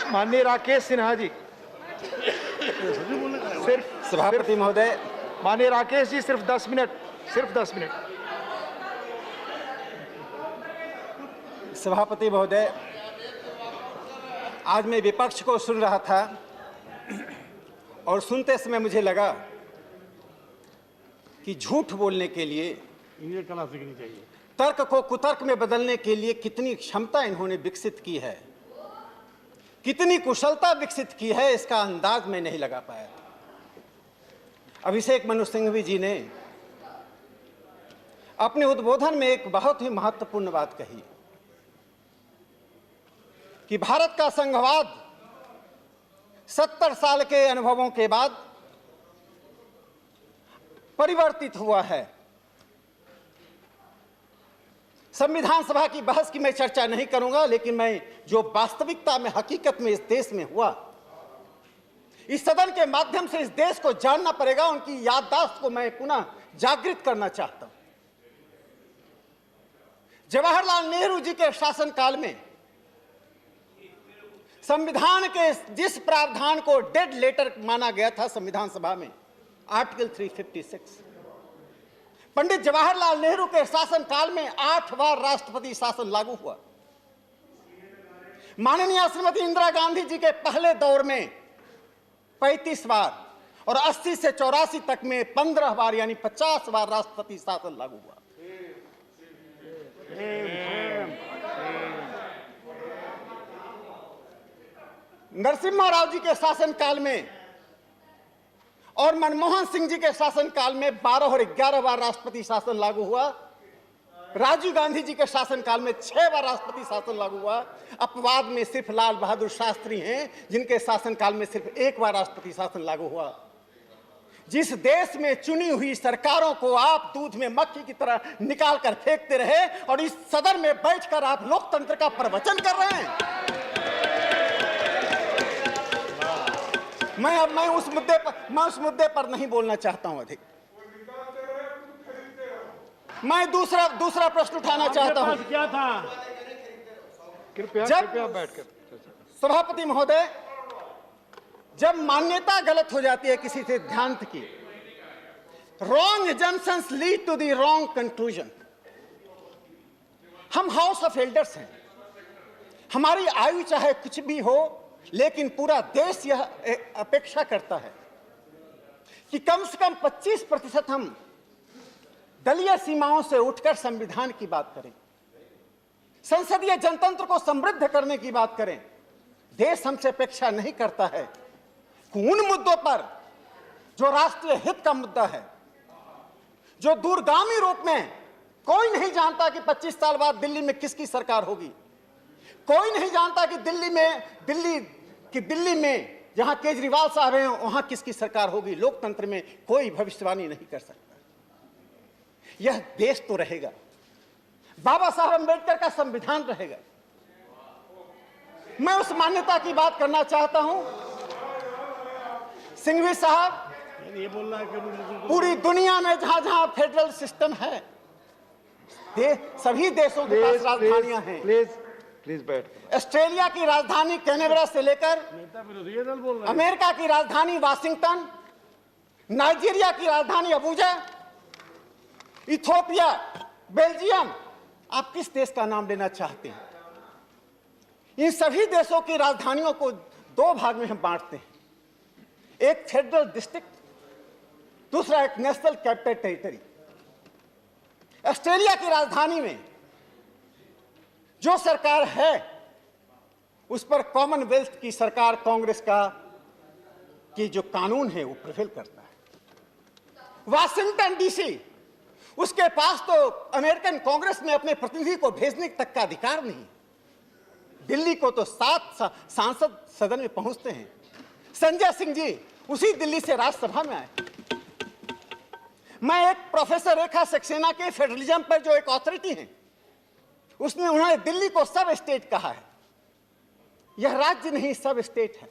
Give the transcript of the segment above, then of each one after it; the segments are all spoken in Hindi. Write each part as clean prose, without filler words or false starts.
माननीय राकेश सिन्हा जी, सिर्फ सभापति महोदय, माननीय राकेश जी सिर्फ 10 मिनट, सिर्फ 10 मिनट। सभापति महोदय, आज मैं विपक्ष को सुन रहा था और सुनते समय मुझे लगा कि झूठ बोलने के लिए, कला सीखनी चाहिए, तर्क को कुतर्क में बदलने के लिए कितनी क्षमता इन्होंने विकसित की है, कितनी कुशलता विकसित की है, इसका अंदाज मैं नहीं लगा पाया। अभिषेक मनु सिंघवी जी ने अपने उद्बोधन में एक बहुत ही महत्वपूर्ण बात कही कि भारत का संघवाद 70 साल के अनुभवों के बाद परिवर्तित हुआ है। संविधान सभा की बहस की मैं चर्चा नहीं करूंगा, लेकिन मैं जो वास्तविकता में, हकीकत में इस देश में हुआ, इस सदन के माध्यम से इस देश को जानना पड़ेगा। उनकी याददाश्त को मैं पुनः जागृत करना चाहता हूं। जवाहरलाल नेहरू जी के शासनकाल में संविधान के जिस प्रावधान को डेड लेटर माना गया था संविधान सभा में, आर्टिकल 356, पंडित जवाहरलाल नेहरू के शासनकाल में 8 बार राष्ट्रपति शासन लागू हुआ। माननीय श्रीमती इंदिरा गांधी जी के पहले दौर में 35 बार और 80 से 84 तक में 15 बार, यानी 50 बार राष्ट्रपति शासन लागू हुआ। नरसिम्हा राव जी के शासनकाल में और मनमोहन सिंह जी के शासनकाल में 12 और 11 बार राष्ट्रपति शासन लागू हुआ। राजीव गांधी जी के शासनकाल में 6 बार राष्ट्रपति शासन लागू हुआ। अपवाद में सिर्फ लाल बहादुर शास्त्री हैं, जिनके शासनकाल में सिर्फ 1 बार राष्ट्रपति शासन लागू हुआ। जिस देश में चुनी हुई सरकारों को आप दूध में मक्खी की तरह निकाल कर फेंकते रहे और इस सदन में बैठकर आप लोकतंत्र का प्रवचन कर रहे हैं। मैं उस मुद्दे पर नहीं बोलना चाहता हूं अधिक। मैं दूसरा प्रश्न उठाना चाहता हूं। क्या था? कृपया बैठकर। सभापति महोदय, जब मान्यता गलत हो जाती है किसी सिद्धांत की, wrong assumptions lead to the wrong conclusion. हम हाउस ऑफ एल्डर्स हैं, हमारी आयु चाहे कुछ भी हो, लेकिन पूरा देश यह अपेक्षा करता है कि कम से कम 25% हम दलीय सीमाओं से उठकर संविधान की बात करें, संसदीय जनतंत्र को समृद्ध करने की बात करें। देश हमसे अपेक्षा नहीं करता है कि उन मुद्दों पर जो राष्ट्रीय हित का मुद्दा है, जो दूरगामी रूप में कोई नहीं जानता कि 25 साल बाद दिल्ली में किसकी सरकार होगी, कोई नहीं जानता कि दिल्ली में जहां केजरीवाल साहब हैं वहां किसकी सरकार होगी। लोकतंत्र में कोई भविष्यवाणी नहीं कर सकता। यह देश तो रहेगा, बाबा साहब अंबेडकर का संविधान रहेगा। मैं उस मान्यता की बात करना चाहता हूं। सिंघवी साहब, ये बोलना है कि पूरी दुनिया में जहां जहां फेडरल सिस्टम है, सभी देशों के पास राजधानियां हैं। प्लीज बैठ। ऑस्ट्रेलिया की राजधानी कैनबरा से लेकर नेता विरोधी दल बोल रहे हैं। अमेरिका की राजधानी वाशिंगटन, नाइजीरिया की राजधानी अबूजा, इथियोपिया, बेल्जियम, आप किस देश का नाम लेना चाहते हैं? इन सभी देशों की राजधानियों को 2 भाग में हम बांटते हैं, एक फेडरल डिस्ट्रिक्ट, दूसरा एक नेशनल कैपिटल टेरिटरी। ऑस्ट्रेलिया की राजधानी में जो सरकार है उस पर कॉमनवेल्थ की सरकार, कांग्रेस की जो कानून है वो प्रिवेल करता है। वाशिंगटन डीसी, उसके पास तो अमेरिकन कांग्रेस में अपने प्रतिनिधि को भेजने तक का अधिकार नहीं। दिल्ली को तो 7 सांसद सदन में पहुंचते हैं। संजय सिंह जी उसी दिल्ली से राज्यसभा में आए। मैं एक प्रोफेसर रेखा सक्सेना के फेडरलिज्म पर जो एक अथॉरिटी है, उन्होंने दिल्ली को सब स्टेट कहा है। यह राज्य नहीं, सब स्टेट है।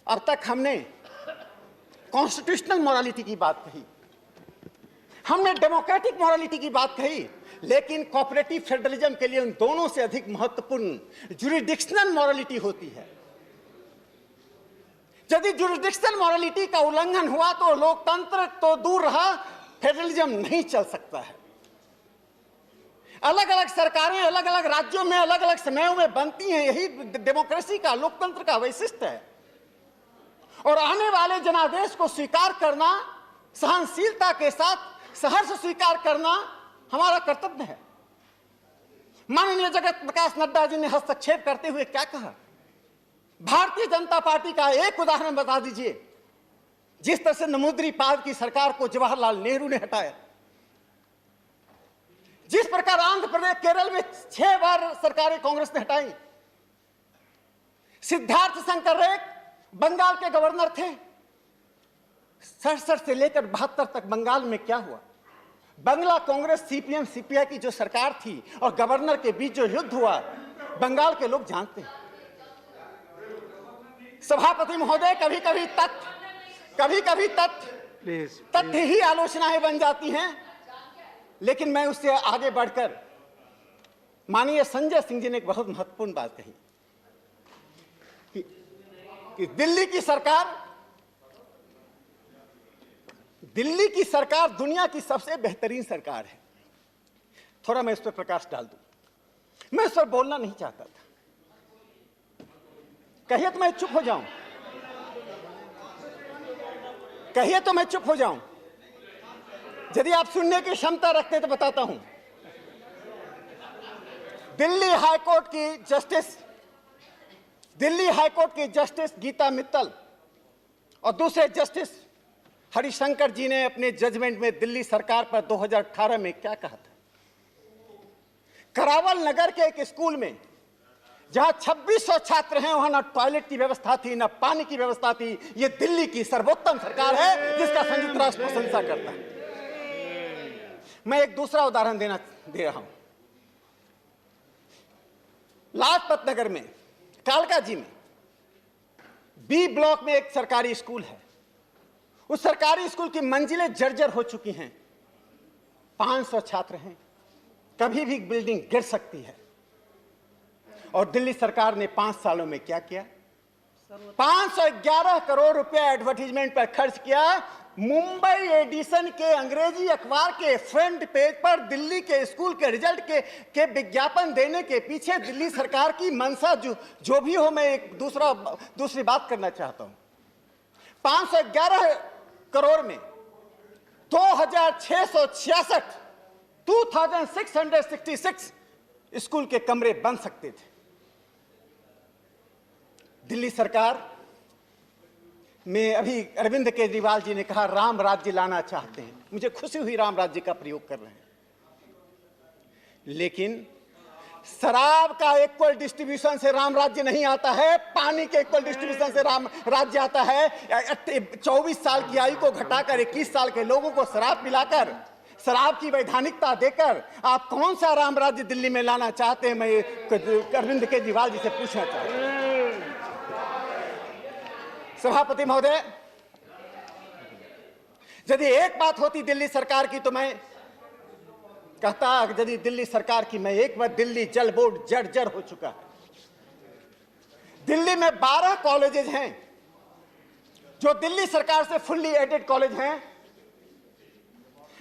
अब तक हमने कॉन्स्टिट्यूशनल मोरालिटी की बात कही, हमने डेमोक्रेटिक मॉरलिटी की बात कही, लेकिन कोऑपरेटिव फेडरलिज्म के लिए उन दोनों से अधिक महत्वपूर्ण जुरिडिक्शनल मॉरलिटी होती है। यदि जुरिडिक्शनल मॉरलिटी का उल्लंघन हुआ तो लोकतंत्र तो दूर रहा, फेडरलिज्म नहीं चल सकता है। अलग अलग सरकारें अलग अलग राज्यों में अलग अलग समयों में बनती हैं, यही डेमोक्रेसी का, लोकतंत्र का वैशिष्ट्य है। और आने वाले जनादेश को स्वीकार करना, सहनशीलता के साथ सहर्ष स्वीकार करना हमारा कर्तव्य है। माननीय जगत प्रकाश नड्डा जी ने हस्तक्षेप करते हुए क्या कहा? भारतीय जनता पार्टी का एक उदाहरण बता दीजिए जिस तरह से नमूद्रीपाद की सरकार को जवाहरलाल नेहरू ने हटाया, जिस प्रकार आंध्र प्रदेश केरल में 6 बार सरकारें कांग्रेस ने हटाई। सिद्धार्थ शंकर रे बंगाल के गवर्नर थे, 67 से लेकर 72 तक बंगाल में क्या हुआ? बंगला कांग्रेस सीपीएम सीपीआई की जो सरकार थी और गवर्नर के बीच जो युद्ध हुआ, बंगाल के लोग जानते हैं। सभापति महोदय, कभी कभी तथ्य ही आलोचनाएं बन जाती हैं, लेकिन मैं उससे आगे बढ़कर माननीय संजय सिंह जी ने एक बहुत महत्वपूर्ण बात कही कि दिल्ली की सरकार दुनिया की सबसे बेहतरीन सरकार है। थोड़ा मैं इस पर प्रकाश डाल दूं। मैं इस पर बोलना नहीं चाहता था, कहिए तो मैं चुप हो जाऊं, कहिए तो मैं चुप हो जाऊं। यदि आप सुनने की क्षमता रखते तो बताता हूं। दिल्ली हाईकोर्ट की जस्टिस गीता मित्तल और दूसरे जस्टिस हरिशंकर जी ने अपने जजमेंट में दिल्ली सरकार पर 2018 में क्या कहा था? करावल नगर के एक स्कूल में जहां 2600 छात्र हैं, वहां ना टॉयलेट की व्यवस्था थी, ना पानी की व्यवस्था थी। यह दिल्ली की सर्वोत्तम सरकार है जिसका संयुक्त राष्ट्र प्रशंसा करता है। मैं एक दूसरा उदाहरण दे रहा हूं। लाजपत नगर में, कालका जी में, बी ब्लॉक में एक सरकारी स्कूल है। उस सरकारी स्कूल की मंजिलें जर्जर हो चुकी हैं, 500 छात्र हैं, कभी भी बिल्डिंग गिर सकती है। और दिल्ली सरकार ने 5 सालों में क्या किया? 511 करोड़ रुपए एडवर्टाइजमेंट पर खर्च किया। मुंबई एडिशन के अंग्रेजी अखबार के फ्रंट पेज पर दिल्ली के स्कूल के रिजल्ट के विज्ञापन देने के पीछे दिल्ली सरकार की मंशा जो भी हो, मैं एक दूसरी बात करना चाहता हूं। 511 करोड़ में 2666 स्कूल के कमरे बन सकते थे। दिल्ली सरकार में अभी अरविंद केजरीवाल जी ने कहा राम राज्य लाना चाहते हैं। मुझे खुशी हुई राम राज्य का प्रयोग कर रहे हैं, लेकिन शराब का इक्वल डिस्ट्रीब्यूशन से राम राज्य नहीं आता है, पानी के इक्वल डिस्ट्रीब्यूशन से राम राज्य आता है। 24 साल की आयु को घटाकर 21 साल के लोगों को शराब पिलाकर, शराब की वैधानिकता देकर आप कौन सा राम राज्य दिल्ली में लाना चाहते हैं? मैं अरविंद केजरीवाल जी से पूछना चाहता हूं। सभापति महोदय, यदि एक बात होती दिल्ली सरकार की तो मैं कहता, यदि दिल्ली सरकार की, मैं एक बार दिल्ली जल बोर्ड जर्जर हो चुका है। दिल्ली में 12 कॉलेजेस हैं जो दिल्ली सरकार से फुल्ली एडेड कॉलेज हैं।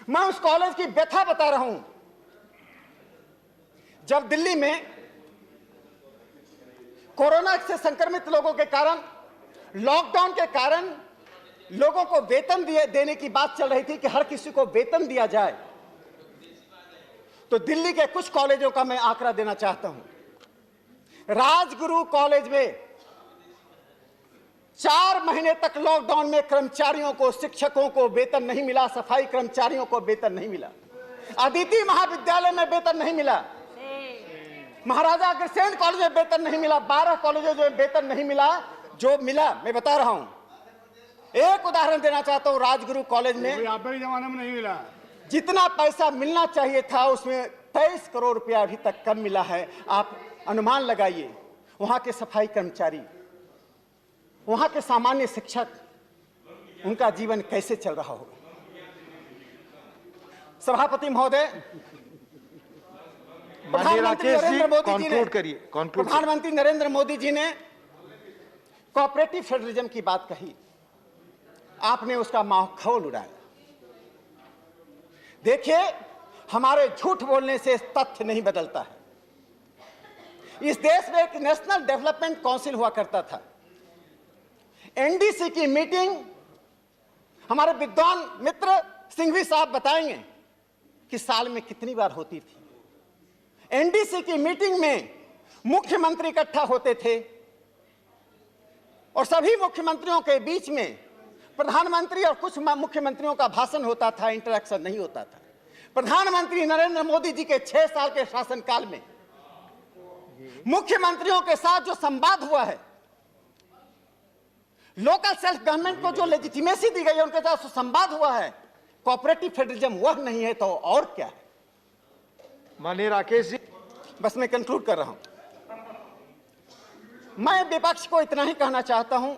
मैं उस कॉलेज की व्यथा बता रहा हूं। जब दिल्ली में कोरोना से संक्रमित लोगों के कारण, लॉकडाउन के कारण लोगों को वेतन देने की बात चल रही थी कि हर किसी को वेतन दिया जाए, तो दिल्ली के कुछ कॉलेजों का मैं आंकड़ा देना चाहता हूं। राजगुरु कॉलेज में 4 महीने तक लॉकडाउन में कर्मचारियों को, शिक्षकों को वेतन नहीं मिला, सफाई कर्मचारियों को वेतन नहीं मिला, अदिति महाविद्यालय में वेतन नहीं मिला, महाराजा अग्रसेन कॉलेज में वेतन नहीं मिला, 12 कॉलेजों में वेतन नहीं मिला। जो मिला मैं बता रहा हूं, एक उदाहरण देना चाहता हूं। राजगुरु कॉलेज में आपके जमाने में नहीं मिला, जितना पैसा मिलना चाहिए था उसमें 23 करोड़ रुपया अभी तक कम मिला है। आप अनुमान लगाइए, वहां के सफाई कर्मचारी, वहां के सामान्य शिक्षक, उनका जीवन कैसे चल रहा होगा। सभापति महोदय, माननीय प्रधानमंत्री राकेश जी नरेंद्र मोदी जी ने कंक्लूड करिए, कंक्लूड करिए। प्रधानमंत्री नरेंद्र मोदी जी ने कोऑपरेटिव फेडरलिज्म की बात कही, आपने उसका माखौल उड़ाया। देखिए, हमारे झूठ बोलने से तथ्य नहीं बदलता है। इस देश में एक नेशनल डेवलपमेंट काउंसिल हुआ करता था। एनडीसी की मीटिंग हमारे विद्वान मित्र सिंघवी साहब बताएंगे कि साल में कितनी बार होती थी। एनडीसी की मीटिंग में मुख्यमंत्री इकट्ठा होते थे और सभी मुख्यमंत्रियों के बीच में प्रधानमंत्री और कुछ मुख्यमंत्रियों का भाषण होता था, इंटरेक्शन नहीं होता था। प्रधानमंत्री नरेंद्र मोदी जी के 6 साल के शासनकाल में मुख्यमंत्रियों के साथ जो संवाद हुआ है, लोकल सेल्फ गवर्नमेंट को जो लेजिटिमेसी दी गई है, उनके साथ संवाद हुआ है, कोऑपरेटिव फेडरलिज्म वह नहीं है तो और क्या है? माननीय राकेश जी, बस मैं कंक्लूड कर रहा हूं। मैं विपक्ष को इतना ही कहना चाहता हूं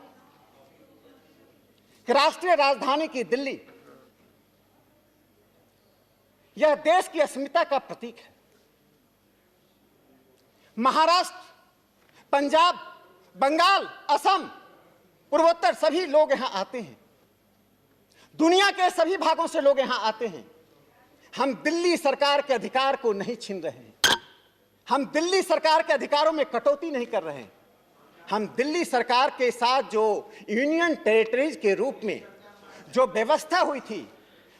कि राष्ट्रीय राजधानी की दिल्ली यह देश की अस्मिता का प्रतीक है। महाराष्ट्र, पंजाब, बंगाल, असम, पूर्वोत्तर सभी लोग यहां आते हैं। दुनिया के सभी भागों से लोग यहां आते हैं। हम दिल्ली सरकार के अधिकार को नहीं छीन रहे हैं। हम दिल्ली सरकार के अधिकारों में कटौती नहीं कर रहे हैं। हम दिल्ली सरकार के साथ जो यूनियन टेरिटरीज के रूप में जो व्यवस्था हुई थी,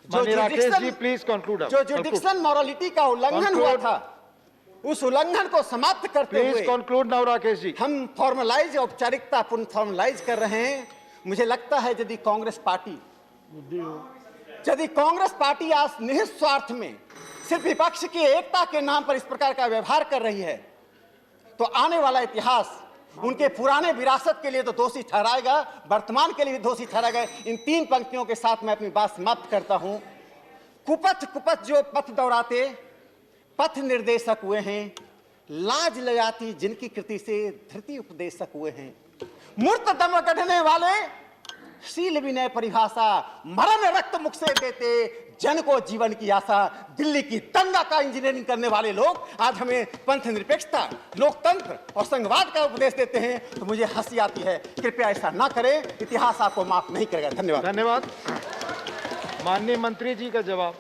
माननीय राकेश जी प्लीज कंक्लूड। जो जुडिक्शनल मॉरलिटी का उल्लंघन हुआ था, उस उल्लंघन को समाप्त करते हुए please conclude now Rakesh ji. हम फॉर्मलाइज, औपचारिकता पूर्ण फॉर्मलाइज कर रहे हैं। मुझे लगता है यदि कांग्रेस पार्टी आज निहित स्वार्थ में सिर्फ विपक्ष की एकता के नाम पर इस प्रकार का व्यवहार कर रही है, तो आने वाला इतिहास उनके पुराने विरासत के लिए तो दोषी ठहराएगा, वर्तमान के लिए भी दोषी ठहराएगा। इन 3 पंक्तियों के साथ मैं अपनी बात समाप्त करता हूं। कुपथ जो पथ दौड़ाते पथ निर्देशक हुए हैं, लाज लगाती जिनकी कृति से धृति उपदेशक हुए हैं। मूर्त दम गढ़ने वाले शील विनय परिभाषा, मरण रक्त मुख से देते जन को जीवन की आशा। दिल्ली की दंगा का इंजीनियरिंग करने वाले लोग आज हमें पंथ निरपेक्षता, लोकतंत्र और संघवाद का उपदेश देते हैं, तो मुझे हंसी आती है। कृपया ऐसा ना करें, इतिहास आपको माफ नहीं करेगा। धन्यवाद। धन्यवाद। माननीय मंत्री जी का जवाब।